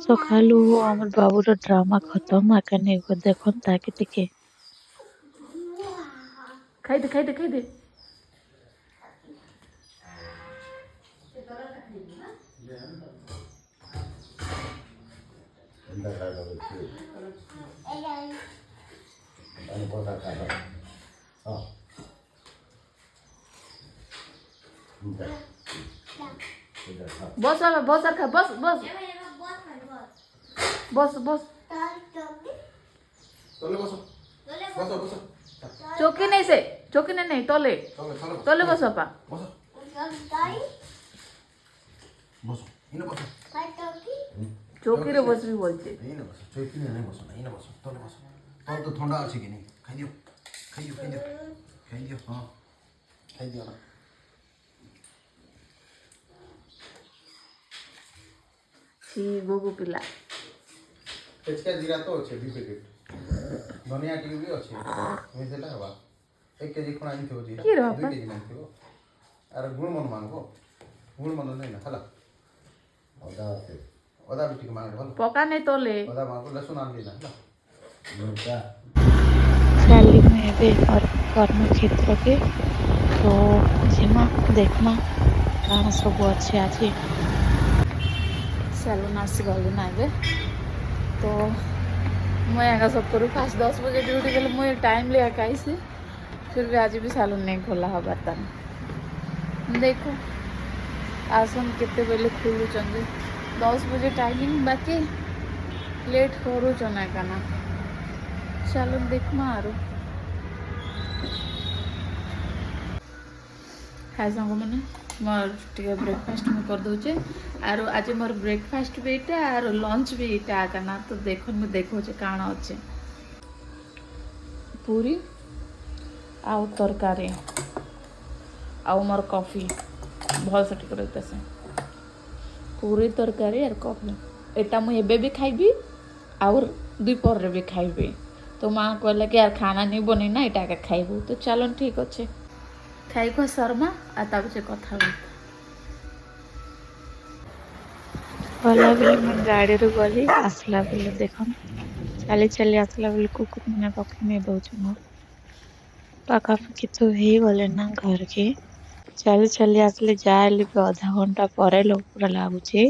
सकालू हमर बाबूर ड्रामा खत्म आकाने देखन ताकि टिके खाई दे खाई दे खाई दे बस बाबा बस खा बस बस बस बस चौकी नहीं से चौकी नहीं तले तले बस बापा चौकी रे बस भी बोलते चौकी नहीं बस ना बस तले बस तले तो ठंडा अच्छे कि नहीं खाई दियो खाई दियो खाई दियो खाई दियो हाँ खाई दियो ना सी गोगो पिला तेजका जीरा तो अच्छे भी पैकेट धनिया टी भी अच्छे मैं सेटा हवा 1 केजी कोन आनी थो जीरा 2 केजी नहीं थो अरे गुड़ मन मांगो गुड़ मन नहीं ना हला अदा भी ठीक मांग भल पका नहीं तले अदा मांगो लहसुन आन लेना हला मुर्गा चाली में एबे और कर्म क्षेत्र के तो जिमा देखमा काना सब अच्छे आज सैलून आसी गलु ना एबे तो मैं आगा सब करूँ फास्ट 10 बजे ड्यूटी गले मुझे टाइम ले आका से फिर भी आज भी सैलून नहीं खोला है बर्तन देखो आसन केते बेले खुलुचन 10 बजे टाइमिंग बाकी लेट करूचन काना सैलून देखमा आरो हाय सांग मैंने मोर टे ब्रेकफास्ट में कर दूचे आरो आज मोर ब्रेकफास्ट भी इटा आरो लंच भी इटा आकाना तो देखो मैं देखो काण अच्छे पूरी आउ तरकारी आउ मोर कॉफी भल से टिक रहते से पूरी तरकारी और कॉफी एटा मुझे एबे भी खाइबी और दोपहर रे भी खाइबी तो माँ कहला कि यार खाना नहीं बनी ना एटा के खाइबू तो चलो ठीक अच्छे खाई को शर्मा आ तापछे कथा गला बेले मैं गाड़ी रू गली आसला बेले देखन चली चली आसला बेले कुकुर मैंने पक्षी में दौन पाखापाखि तो ही गले ना घर के चली चली आसले जाए आधा घंटा पर लोग पूरा लगुचे